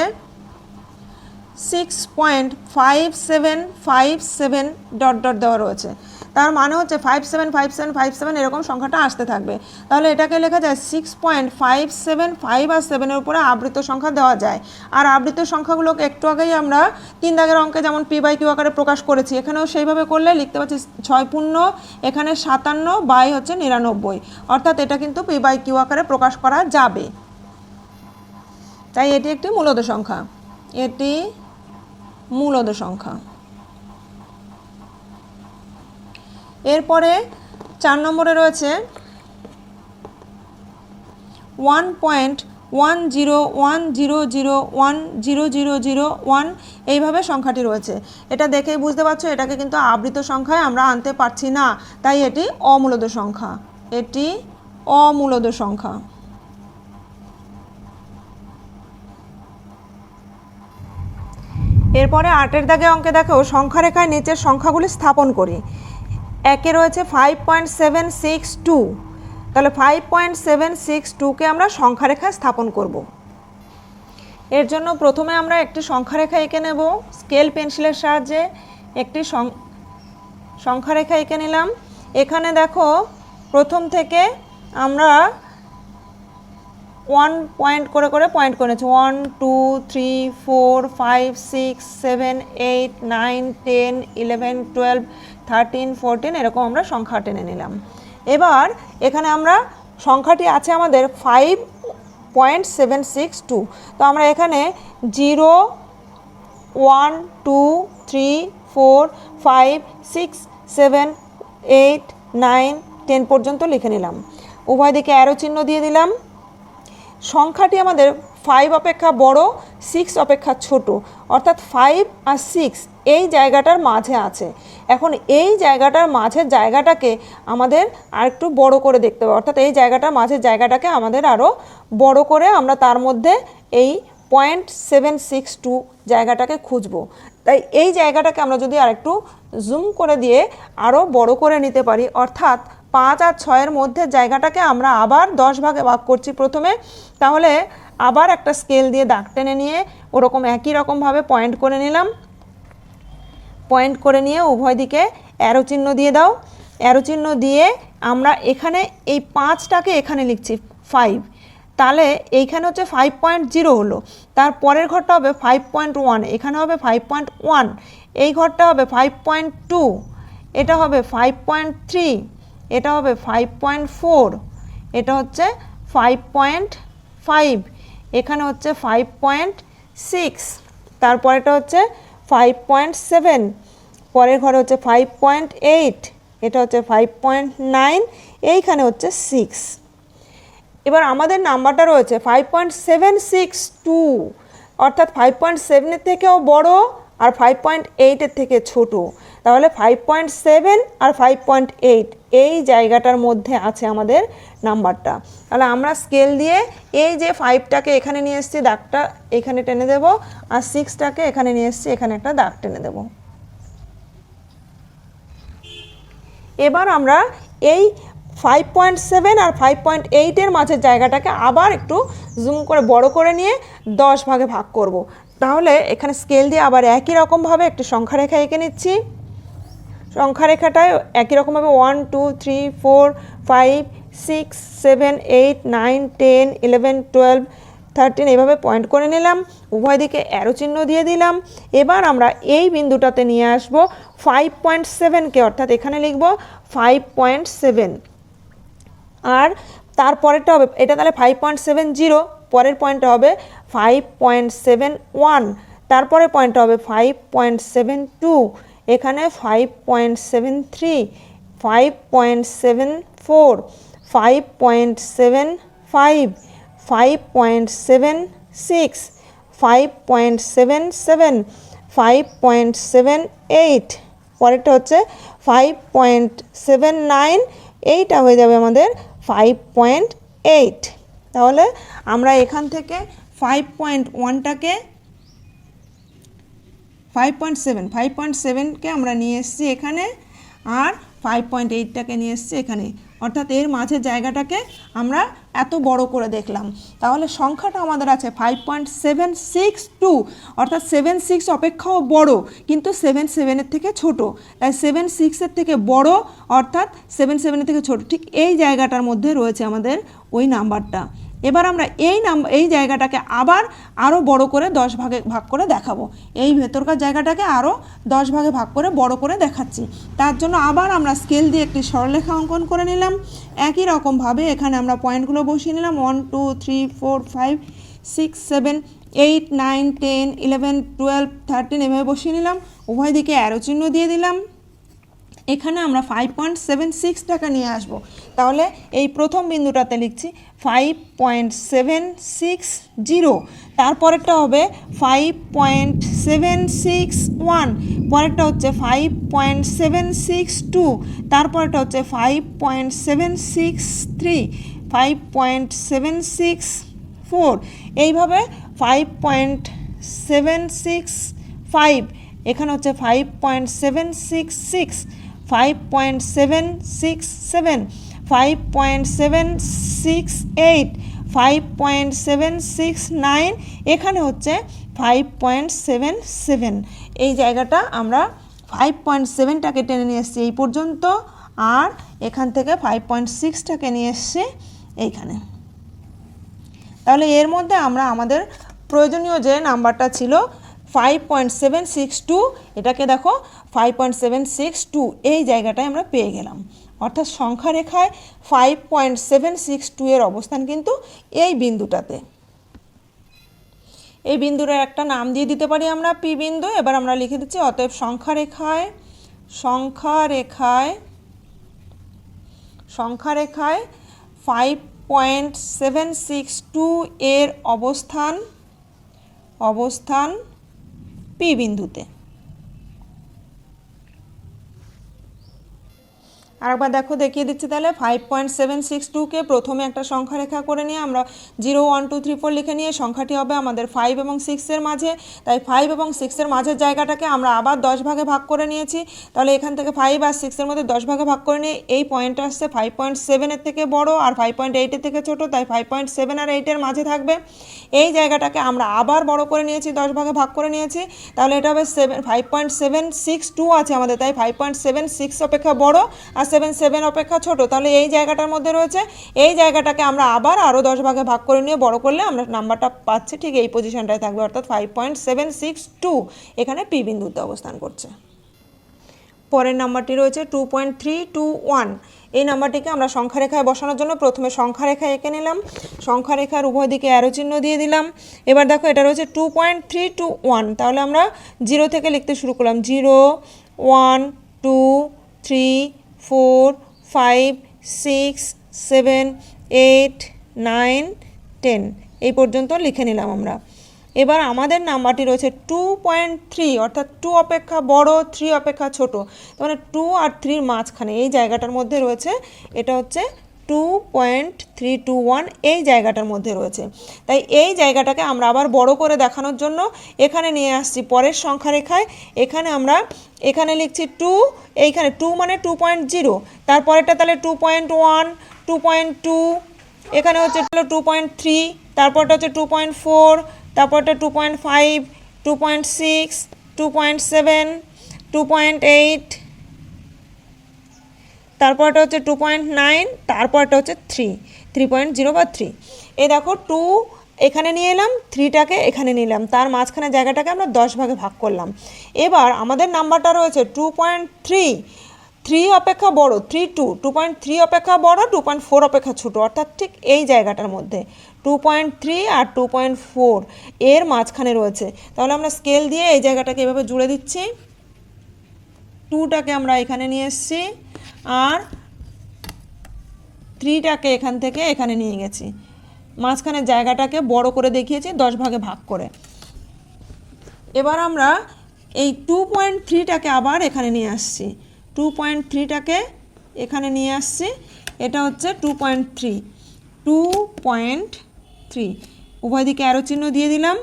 Speaker 1: 6.5757 ডট ডট দেওয়া রয়েছে। তার মানে হচ্ছে 575757 এরকম সংখ্যাটা আসতে থাকবে। তাহলে এটাকে লেখা যায় 6.575 আর 7-এর উপরে আবৃত সংখ্যা দেওয়া যায়। আর আবৃত সংখ্যাগুলোকে একটু আগেই আমরা 3 দাগের অঙ্কে যেমন p/q আকারে প্রকাশ করেছি, এখানেও সেইভাবে করলে লিখতে পাচ্ছি 6 এখানে 57 হচ্ছে 99। অর্থাৎ এটা কিন্তু p/q আকারে প্রকাশ করা যাবে। তাই এটি একটি মূলদ সংখ্যা, এটি মূলদ সংখ্যা। এরপরে 4 নম্বরে রয়েছে 1.1010010001 এইভাবে সংখ্যাটি রয়েছে। এটা দেখেই বুঝতে পারছো এটাকে কিন্তু আবৃত সংখ্যায় আমরা আনতে পারছি না, তাই এটি অমূলদ সংখ্যা, এটি অমূলদ সংখ্যা। এরপরে 8-এর দাগে অঙ্কে দেখো সংখ্যা রেখায় নিচের সংখ্যাগুলি স্থাপন করি। 1-এ রয়েছে 5.762। তাহলে 5.762কে আমরা সংখ্যা রেখায় স্থাপন করব। এর জন্য প্রথমে আমরা একটি সংখ্যা রেখা এঁকে নেব স্কেল পেন্সিলের সাহায্যে। একটি সংখ্যা রেখা এঁকে নিলাম। এখানে দেখো প্রথম থেকে আমরা 1 পয়েন্ট করে পয়েন্ট করেছি, 1 2 3 4 5 6 7 8 9 10 11 12 13 14 এরকম আমরা সংখ্যা টেনে নিলাম। এবার এখানে আমরা সংখ্যাটি আছে আমাদের 5.762। তো আমরা এখানে 0 1 2 3 4 5 6 7 8 9 10 পর্যন্ত লিখে নিলাম। উভয় দিকে অ্যারো চিহ্ন দিয়ে দিলাম। সংখ্যাটি আমাদের 5 অপেক্ষা বড়, 6 অপেক্ষা ছোট, অর্থাৎ 5 আর 6 এই জায়গাটার মাঝে আছে। এখন এই জায়গাটার মাঝের জায়গাটাকে আমাদের আরেকটু বড় করে দেখতে হবে, অর্থাৎ এই জায়গাটার মাঝের জায়গাটাকে আমাদের আরও বড় করে আমরা তার মধ্যে এই 0.762 জায়গাটাকে খুঁজব। তাই এই জায়গাটাকে আমরা যদি আরেকটু জুম করে দিয়ে আরও বড় করে নিতে পারি, অর্থাৎ 5 আর 6-এর মধ্যে জায়গাটাকে আমরা আবার 10 ভাগে ভাগ করছি প্রথমে, তাহলে আবার একটা স্কেল দিয়ে দাগ টেনে নিয়ে ওরকম একই রকমভাবে পয়েন্ট করে নিলাম। পয়েন্ট করে নিয়ে উভয় দিকে অ্যারো চিহ্ন দিয়ে দাও। অ্যারো চিহ্ন দিয়ে আমরা এখানে এই 5টাকে এখানে লিখছি 5, তাহলে এইখানে হচ্ছে 5.0 হলো। তার পরের ঘরটা হবে 5.1, এখানে হবে 5.1, এই ঘরটা হবে 5.2, এটা হবে 5.3, এটা হবে 5.4, এটা হচ্ছে 5.5, এখানে হচ্ছে 5.6, তারপরেটা হচ্ছে 5.7, পরের ঘরে হচ্ছে 5.8, এটা হচ্ছে 5.9, এইখানে হচ্ছে 6। এবার আমাদের নাম্বারটা রয়েছে 5.762, অর্থাৎ 5.7 থেকেও বড় আর 5.8 থেকে ছোট। তাহলে 5.7 আর 5.8 এই জায়গাটার মধ্যে আছে আমাদের নাম্বারটা। তাহলে আমরা স্কেল দিয়ে এই যে 5টাকে এখানে নিয়ে এসেছি, দাগটা এখানে টেনে দেব, আর 6টাকে এখানে নিয়ে এসেছি, এখানে একটা দাগ টেনে দেব। এবার আমরা এই 5.7 আর 5.8 মাঝের জায়গাটাকে আবার একটু জুম করে বড় করে নিয়ে 10 ভাগে ভাগ করব। তাহলে এখানে স্কেল দিয়ে আবার একই রকমভাবে একটি সংখ্যারেখা এঁকে নিচ্ছি। সংখ্যারেখাটায় একই রকমভাবে 1 2 3 4 5 6 7 8 9 10 11 12 13 এইভাবে পয়েন্ট করে নিলাম, উভয় দিকে অ্যারো চিহ্ন দিয়ে দিলাম। এবার আমরা এই বিন্দুটাতে নিয়ে আসব 5.7কে, অর্থাৎ এখানে লিখব 5.7, আর তারপরেরটা হবে এটা, তাহলে 5.70, পরের পয়েন্টটা হবে 5.71, তারপরে পয়েন্টটা হবে 5.72, এখানে 5.73, 5.74, 5.75, 5.76, 5.77, 5.78, পরেরটা হচ্ছে 5.79, এইটা হয়ে যাবে আমাদের 5.8। তাহলে আমরা এখান থেকে 5.1টাকে 5.7কে আমরা নিয়ে এসেছি এখানে, আর 5.8টাকে নিয়ে এসেছি এখানে, অর্থাৎ এর মাঝের জায়গাটাকে আমরা এত বড় করে দেখলাম। তাহলে সংখ্যাটা আমাদের আছে 5.762, অর্থাৎ 7.6 অপেক্ষাও বড়, কিন্তু 7.7 থেকে ছোট। তাই 7.6 থেকে বড় অর্থাৎ 7.7 থেকে ছোট, ঠিক এই জায়গাটার মধ্যে রয়েছে আমাদের ওই নাম্বারটা। এবার আমরা এই জায়গাটাকে আবার আরও বড় করে 10 ভাগে ভাগ করে দেখাবো। এই ভেতরকার জায়গাটাকে আরও 10 ভাগে ভাগ করে বড় করে দেখাচ্ছি। তার জন্য আবার আমরা স্কেল দিয়ে একটি সরলরেখা অঙ্কন করে নিলাম। একই রকমভাবে এখানে আমরা পয়েন্টগুলো বসিয়ে নিলাম, 1 2 3 4 5 6 7 8 9 10 11 12 13 এভাবে বসিয়ে নিলাম, উভয় দিকে অ্যারো চিহ্ন দিয়ে দিলাম। এখানে আমরা 5.76টাকে নিয়ে আসব। তাহলে এই প্রথম বিন্দুটাতে লিখছি 5.760, তারপরেরটা হবে 5.761, পরেরটা হচ্ছে 5.762, তারপরেরটা হচ্ছে 5.763, 5.764, এইভাবে 5.765, এখানে হচ্ছে 5.766, 5.767, 5.768, 5.769, এখানে হচ্ছে 5.77। এই জায়গাটা আমরা 5.7টাকে টেনে নিয়ে এসেছি এই পর্যন্ত, আর এখান থেকে 5.6টাকে নিয়ে এসেছি এইখানে। তাহলে এর মধ্যে আমরা আমাদের প্রয়োজনীয় যে নাম্বারটা ছিল 5.762, এটাকে দেখো 5.762 এই জায়গাটায় আমরা পেয়ে গেলাম। অর্থাৎ সংখ্যা রেখায় 5.762 এর অবস্থান কিন্তু এই বিন্দুটাতে। এই বিন্দুটার একটা নাম দিয়ে দিতে পারি আমরা পি বিন্দু। এবার আমরা লিখে দিচ্ছি, অতএব সংখ্যা রেখায় 5.762 এর অবস্থান পি বিন্দুতে। আরেকবার দেখো দেখিয়ে দিচ্ছি। তাহলে 5.762কে প্রথমে একটা সংখ্যা রেখা করে নিয়ে আমরা 0 1 2 3 4 লিখে নিয়ে সংখ্যাটি হবে আমাদের 5 এবং 6-এর মাঝে। তাই 5 এবং 6-এর মাঝের জায়গাটাকে আমরা আবার 10 ভাগে ভাগ করে নিয়েছি। তাহলে এখান থেকে 5 আর 6-এর মধ্যে 10 ভাগে ভাগ করে নিয়ে এই পয়েন্টটা আসছে 5.7-এর থেকে বড় আর 5.8-এর থেকে ছোট, তাই 5.7 আর 8-এর মাঝে থাকবে। এই জায়গাটাকে আমরা আবার বড় করে নিয়েছি, 10 ভাগে ভাগ করে নিয়েছি। তাহলে এটা হবে 5.762 আছে আমাদের, তাই 5.76 অপেক্ষা বড় আর 7 অপেক্ষা ছোট, তাহলে এই জায়গাটার মধ্যে রয়েছে। এই জায়গাটাকে আমরা আবার আরও 10 ভাগে ভাগ করে নিয়ে বড় করলে আমরা নাম্বারটা পাচ্ছি ঠিক এই পজিশনটায় থাকবে, অর্থাৎ 5.762 এখানে পি বিন্দুতে অবস্থান করছে। পরের নাম্বারটি রয়েছে 2.321। এই নাম্বারটিকে আমরা সংখ্যা রেখায় বসানোর জন্য প্রথমে সংখ্যা রেখা এঁকে নিলাম, সংখ্যা রেখার উভয় দিকে অ্যারো চিহ্ন দিয়ে দিলাম। এবার দেখো এটা রয়েছে 2.321, তাহলে আমরা 0 থেকে লিখতে শুরু করলাম। 0 1 2 3 4 5 6 7 8 9 10 এই পর্যন্ত লিখে নিলাম আমরা। এবার আমাদের নাম্বারটি রয়েছে 2.3, অর্থাৎ 2 অপেক্ষা বড়, 3 অপেক্ষা ছোট, মানে 2 আর 3 মাঝখানে এই জায়গাটার মধ্যে রয়েছে। এটা হচ্ছে 2.321 এই জায়গাটার মধ্যে রয়েছে। তাই এই জায়গাটাকে আমরা আবার বড় করে দেখানোর জন্য এখানে নিয়ে আসছি পরের সংখ্যা রেখায়। এখানে লিখছি 2, এইখানে 2 মানে 2.0, তারপরেরটা তাহলে 2.1 2.2, এখানে হচ্ছে 2.3, তারপরটা হচ্ছে 2.4, তারপরটা 2.5 2.6 2.7 2.8, তারপরটা হচ্ছে 2.9, তারপরটা হচ্ছে 3.0 বা 3। এই দেখো 2 এখানে নিয়ে এলাম, 3টাকে এখানে নিলাম, তার মাঝখানে জায়গাটাকে আমরা 10 ভাগে ভাগ করলাম। এবার আমাদের নাম্বারটা রয়েছে 2.3, 3 অপেক্ষা বড়, 2.3 অপেক্ষা বড়, 2.4 অপেক্ষা ছোট, অর্থাৎ ঠিক এই জায়গাটার মধ্যে 2.3 আর 2.4 এর মাঝখানে রয়েছে। তাহলে আমরা স্কেল দিয়ে এই জায়গাটাকে এভাবে জুড়ে দিচ্ছি। 2টাকে আমরা এখানে নিয়ে এসেছি আর 3টাকে এখান থেকে এখানে নিয়ে গেছি, মাঝখানে জায়গাটাকে বড় করে দেখিয়েছি 10 ভাগে ভাগ করে। এবার আমরা এই 2.3টাকে আবার এখানে নিয়ে আসছি, 2.3টাকে এখানে নিয়ে আসছি। এটা হচ্ছে 2.3 উভয় দিকে অ্যারো চিহ্ন দিয়ে দিলাম।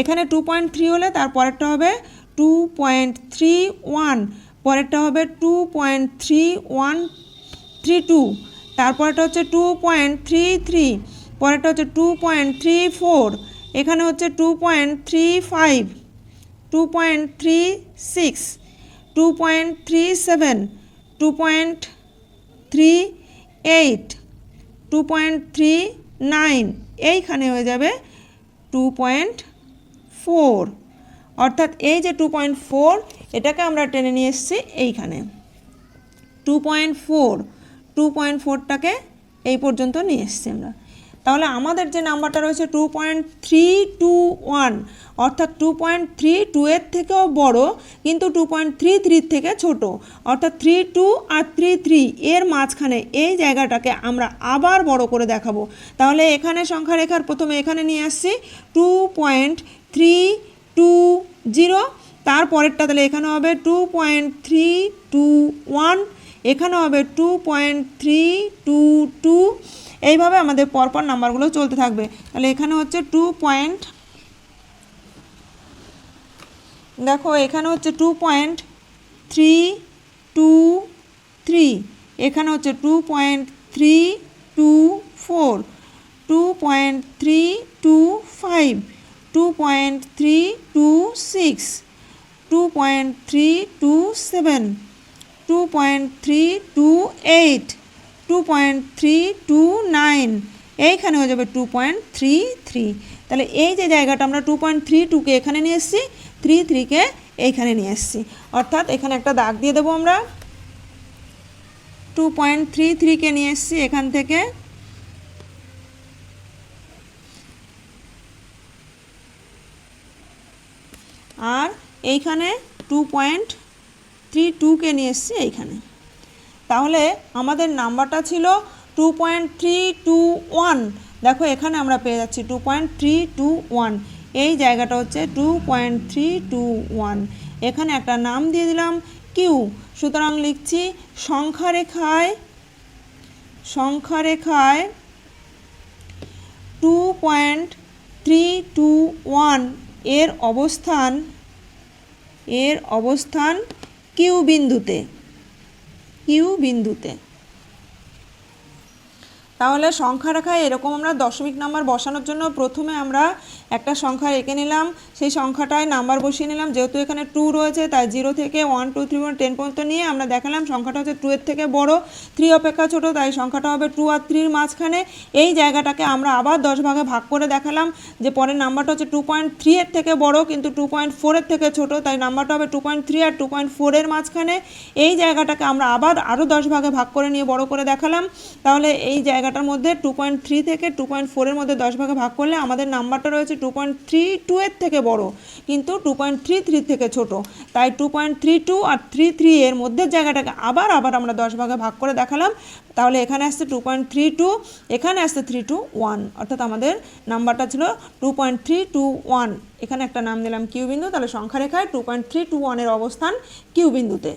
Speaker 1: এখানে 2.3 হলে তারপরেরটা হবে 2.31, পরেরটা হবে 2.3132, তারপরটা হচ্ছে 2.33, পরেরটা হচ্ছে 2.34, এখানে হচ্ছে 2.35 2.36 2.37 2.38 2.39, এইখানে হয়ে যাবে 2.4, অর্থাৎ এই যে 2.4 এটাকে আমরা টেনে নিয়ে এসেছি এইখানে। 2.4টাকে এই পর্যন্ত নিয়ে এসেছি আমরা। তাহলে আমাদের যে নাম্বারটা রয়েছে 2.321, অর্থাৎ 2.32 এর থেকেও বড় কিন্তু 2.33 থেকে ছোট, অর্থাৎ 32 আর 33 এর মাঝখানে এই জায়গাটাকে আমরা আবার বড় করে দেখাবো। তাহলে এখানে সংখ্যা রেখার প্রথমে এখানে নিয়ে আসছি 2.320, তারপরেরটা তাহলে এখানে হবে 2.321, এখানে হবে 2.322, এইভাবে আমাদের পরপর নাম্বারগুলো চলতে থাকবে। তাহলে এখানে হচ্ছে দেখো এখানে হচ্ছে 2.323, এখানে হচ্ছে 2.324 2.325 2.326 2.327 2.328 2.329, এইখানে হয়ে যাবে 2.33। তাহলে এই যে জায়গাটা আমরা 2.32কে এখানে নিয়ে এসেছি, 33কে এইখানে নিয়ে এসেছি, অর্থাৎ এখানে একটা দাগ দিয়ে দেবো আমরা। 2.33কে নিয়ে এসেছি এখান থেকে, আর এইখানে 2.32কে নিয়ে এসেছি এইখানে। তাহলে আমাদের নাম্বারটা ছিল 2.321। দেখো এখানে আমরা পেয়ে যাচ্ছি 2.321, এই জায়গাটা হচ্ছে 2.321। এখানে একটা নাম দিয়ে দিলাম কিউ। সুতরাং লিখছি সংখ্যা রেখায় 2.321 এর অবস্থান কিউ বিন্দুতে। তাহলে সংখ্যা রেখায় এরকম আমরা দশমিক নাম্বার বসানোর জন্য প্রথমে আমরা একটা সংখ্যা এঁকে নিলাম, সেই সংখ্যাটায় নাম্বার বসিয়ে নিলাম। যেহেতু এখানে 2 রয়েছে তাই 0 থেকে 1 2 3 10 পর্যন্ত নিয়ে আমরা দেখালাম সংখ্যাটা হচ্ছে 2 এর থেকে বড়, 3 অপেক্ষা ছোট, তাই সংখ্যাটা হবে 2 আর 3 এর মাঝখানে। এই জায়গাটাকে আমরা আবার 10 ভাগে ভাগ করে দেখালাম যে পরের নাম্বারটা হচ্ছে 2.3 এর থেকে বড় কিন্তু 2.4 এর থেকে ছোট, তাই নাম্বারটা হবে 2.3 আর 2.4 এর মাঝখানে। এই জায়গাটাকে আমরা আবার আরও 10 ভাগে ভাগ করে নিয়ে বড় করে দেখালাম। তাহলে এই জায়গাটার মধ্যে 2.3 থেকে 2.4 এর মধ্যে 10 ভাগে ভাগ করলে আমাদের নাম্বারটা রয়েছে 2.32 এর থেকে বড় কিন্তু 2.33 থেকে ছোট, তাই 2.32 আর 33 এর মধ্যে জায়গাটাকে আবার আমরা 10 ভাগে ভাগ করে দেখালাম। তাহলে এখানে আসছে 2.32, এখানে আসছে 321, অর্থাৎ আমাদের নাম্বারটা ছিল 2.321। এখানে একটা নাম দিলাম কিউ বিন্দু। তাহলে সংখ্যা রেখায় 2.321 এর অবস্থান কিউ বিন্দুতে।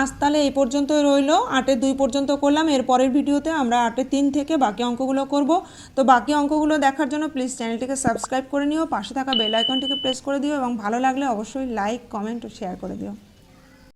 Speaker 1: আজ তাহলে এই পর্যন্তই রইল, 8-এর 2 পর্যন্ত করলাম। এর পরের ভিডিওতে আমরা 8-এর 3 থেকে বাকি অঙ্কগুলো করব। তো বাকি অঙ্কগুলো দেখার জন্য প্লিজ চ্যানেলটিকে সাবস্ক্রাইব করে নিও, পাশে থাকা বেল আইকনটিকে প্রেস করে দিও এবং ভালো লাগলে অবশ্যই লাইক, কমেন্ট ও শেয়ার করে দিও।